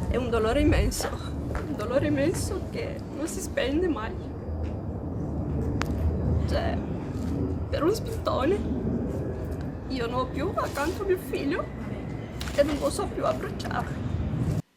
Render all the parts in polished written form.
È un dolore immenso che non si spegne mai. Cioè, per un spintone io non ho più accanto mio figlio e non posso più abbracciare.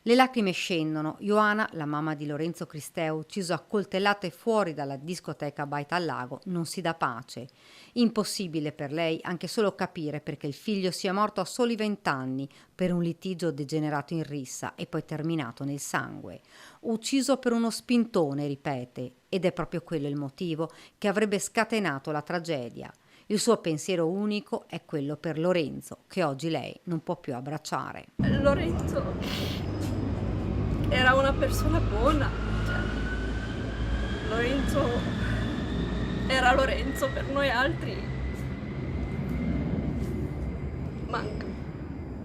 Le lacrime scendono. Ioana, la mamma di Lorenzo Cristeo, ucciso a coltellate fuori dalla discoteca Baita al Lago, non si dà pace. Impossibile per lei anche solo capire perché il figlio sia morto a soli 20 anni per un litigio degenerato in rissa e poi terminato nel sangue. Ucciso per uno spintone, ripete, ed è proprio quello il motivo che avrebbe scatenato la tragedia. Il suo pensiero unico è quello per Lorenzo, che oggi lei non può più abbracciare. Lorenzo era una persona buona, cioè, Lorenzo era Lorenzo, per noi altri manca,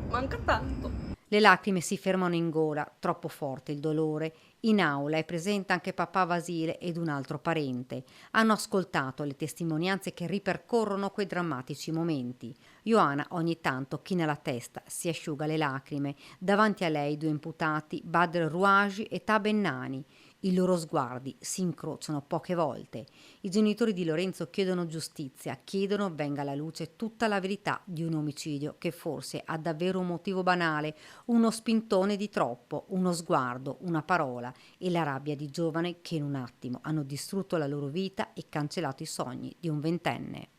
manca tanto. Le lacrime si fermano in gola, troppo forte il dolore. In aula è presente anche papà Vasile ed un altro parente. Hanno ascoltato le testimonianze che ripercorrono quei drammatici momenti. Ioana ogni tanto china la testa, si asciuga le lacrime. Davanti a lei due imputati, Badr Rouaji e Tabennani. I loro sguardi si incrociano poche volte. I genitori di Lorenzo chiedono giustizia, chiedono venga alla luce tutta la verità di un omicidio che forse ha davvero un motivo banale, uno spintone di troppo, uno sguardo, una parola e la rabbia di giovani che in un attimo hanno distrutto la loro vita e cancellato i sogni di un ventenne.